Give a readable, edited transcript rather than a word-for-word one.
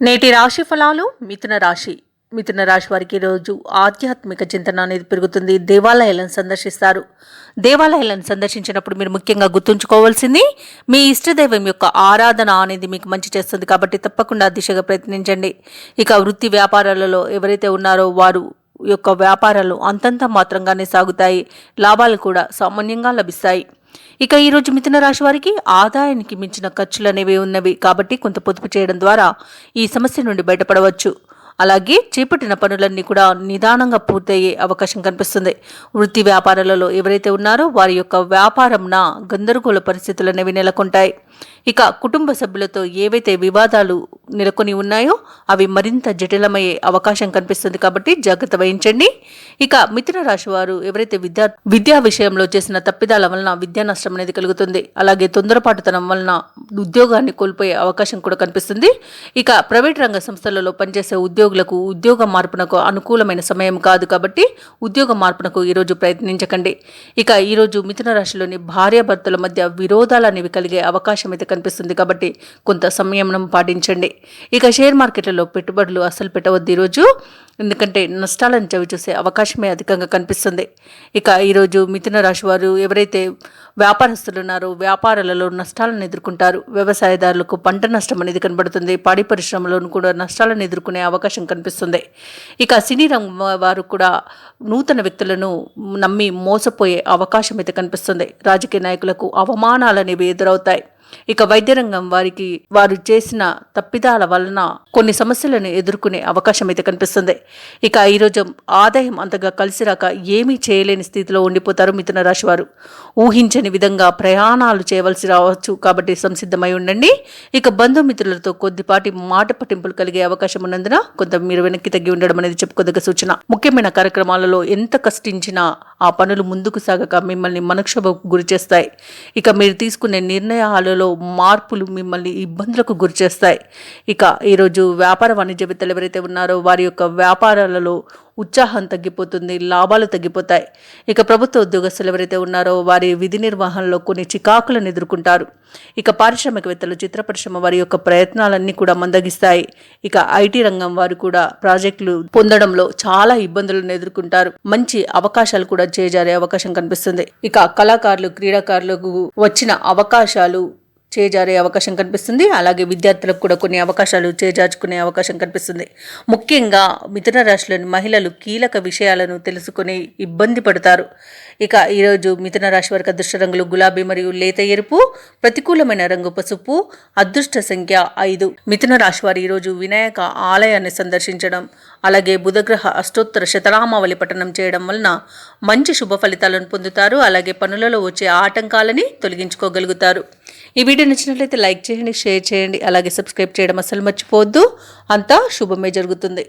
నేటి రాశి ఫలాలు మిథున రాశి వారికి రోజు ఆధ్యాత్మిక చింతన అనేది పెరుగుతుంది. దేవాలయాలను సందర్శిస్తారు. దేవాలయాలను సందర్శించినప్పుడు మీరు ముఖ్యంగా గుర్తుంచుకోవాల్సింది మీ ఇష్టదైవం యొక్క ఆరాధన అనేది మీకు మంచి చేస్తుంది. కాబట్టి తప్పకుండా దిశగా ప్రయత్నించండి. ఇక వృత్తి వ్యాపారాలలో ఎవరైతే ఉన్నారో వారు యొక్క వ్యాపారాలు అంతంత మాత్రంగానే సాగుతాయి. లాభాలు కూడా సామాన్యంగా లభిస్తాయి. ఇక ఈరోజు మిథున రాశి వారికి ఆదాయానికి మించిన ఖర్చులు అనేవి ఉన్నవి. కాబట్టి కొంత పొదుపు చేయడం ద్వారా ఈ సమస్య నుండి బయటపడవచ్చు. అలాగే చేపట్టిన పనులన్నీ కూడా నిదానంగా పూర్తయ్యే అవకాశం కనిపిస్తుంది. వృత్తి వ్యాపారాలలో ఎవరైతే ఉన్నారో వారి యొక్క వ్యాపారంన గందరగోళ పరిస్థితులు అనేవి నెలకొంటాయి. ఇక కుటుంబ సభ్యులతో ఏవైతే వివాదాలు నెలకొని ఉన్నాయో అవి మరింత జటిలమయ్యే అవకాశం కనిపిస్తుంది. కాబట్టి జాగ్రత్త వహించండి. ఇక మిథున రాశి వారు ఎవరైతే విద్యా విషయంలో చేసిన తప్పిదాల వలన విద్యా నష్టం అనేది కలుగుతుంది. అలాగే తొందరపాటుతనం వలన ఉద్యోగాన్ని కోల్పోయే అవకాశం కూడా కనిపిస్తుంది. ఇక ప్రైవేట్ రంగ సంస్థలలో పనిచేసే ఉద్యోగులకు ఉద్యోగ మార్పునకు అనుకూలమైన సమయం కాదు. కాబట్టి ఉద్యోగ మార్పునకు ఈరోజు ప్రయత్నించకండి. ఇక ఈరోజు మిథున రాశిలోని భార్యాభర్తల మధ్య విరోధాలు అనేవి కలిగే అవకాశం అయితే కనిపిస్తుంది. కాబట్టి కొంత సంయమనం పాటించండి. ఇక షేర్ మార్కెట్లలో పెట్టుబడులు అసలు పెట్టవద్దు ఈరోజు, ఎందుకంటే నష్టాలను చవిచూసే అవకాశమే అధికంగా కనిపిస్తుంది. ఇక ఈరోజు మిథున రాశి వారు ఎవరైతే వ్యాపారస్తులు ఉన్నారో వ్యాపారాలలో నష్టాలను ఎదుర్కొంటారు. వ్యవసాయదారులకు పంట నష్టం అనేది కనబడుతుంది. పాడి పరిశ్రమలోనూ కూడా నష్టాలను ఎదుర్కొనే అవకాశం కనిపిస్తుంది. ఇక సినీ రంగం వారు కూడా నూతన వ్యక్తులను నమ్మి మోసపోయే అవకాశం అయితే కనిపిస్తుంది. రాజకీయ నాయకులకు అవమానాలు అనేవి ఎదురవుతాయి. ఇక వైద్య రంగం వారికి వారు చేసిన తప్పిదాల వలన కొన్ని సమస్యలను ఎదుర్కొనే అవకాశం అయితే కనిపిస్తుంది. ఇక ఈరోజు ఆదాయం అంతగా కలిసిరాక ఏమీ చేయలేని స్థితిలో ఉండిపోతారు మిథున రాశి వారు. ఊహించని విధంగా ప్రయాణాలు చేయవలసి రావచ్చు. కాబట్టి సంసిద్ధమై ఉండండి. ఇక బంధుమిత్రులతో కొద్దిపాటి మాట పట్టింపులు కలిగే అవకాశం ఉన్నందున కొంత మీరు వెనక్కి తగ్గి ఉండడం అనేది చెప్పుకోదగ్గ సూచన. ముఖ్యమైన కార్యక్రమాలలో ఎంత కష్టించినా ఆ పనులు ముందుకు సాగక మిమ్మల్ని మనక్షోభకు గురి చేస్తాయి. ఇక మీరు తీసుకునే నిర్ణయాలలో మార్పులు మిమ్మల్ని ఇబ్బందులకు గురి చేస్తాయి. ఇక ఈరోజు వ్యాపార వాణిజ్యవేత్తలు ఎవరైతే ఉన్నారో వారి యొక్క వ్యాపారాలలో ఉత్సాహం తగ్గిపోతుంది, లాభాలు తగ్గిపోతాయి. ఇక ప్రభుత్వ ఉద్యోగస్తులు ఎవరైతే ఉన్నారో వారి విధి నిర్వహణలో కొన్ని చికాకులను ఎదుర్కొంటారు. ఇక పారిశ్రామికవేత్తలు, చిత్ర పరిశ్రమ వారి యొక్క ప్రయత్నాలన్నీ కూడా మందగిస్తాయి. ఇక ఐటీ రంగం వారు కూడా ప్రాజెక్టులు పొందడంలో చాలా ఇబ్బందులను ఎదుర్కొంటారు. మంచి అవకాశాలు కూడా చేజారే అవకాశం కనిపిస్తుంది. ఇక కళాకారులు, క్రీడాకారులకు వచ్చిన అవకాశాలు చేజారే అవకాశం కనిపిస్తుంది. అలాగే విద్యార్థులకు కూడా కొన్ని అవకాశాలు చేజార్చుకునే అవకాశం కనిపిస్తుంది. ముఖ్యంగా మిథున రాశిలోని మహిళలు కీలక విషయాలను తెలుసుకుని ఇబ్బంది పడతారు. ఇక ఈరోజు మిథున రాశి వారికి అదృష్ట రంగులు గులాబీ మరియు లేత ఎరుపు, ప్రతికూలమైన రంగు పసుపు, అదృష్ట సంఖ్య 5. మిథున రాశి వారు ఈరోజు వినాయక ఆలయాన్ని సందర్శించడం, అలాగే బుధగ్రహ అష్టోత్తర శతనామావళి పఠనం చేయడం వలన మంచి శుభ ఫలితాలను పొందుతారు. అలాగే పనులలో వచ్చే ఆటంకాలని తొలగించుకోగలుగుతారు. ఈ వీడియో నచ్చినట్లయితే లైక్ చేయండి, షేర్ చేయండి, అలాగే సబ్స్క్రైబ్ చేయడం అసలు మర్చిపోవద్దు. అంతా శుభమే జరుగుతుంది.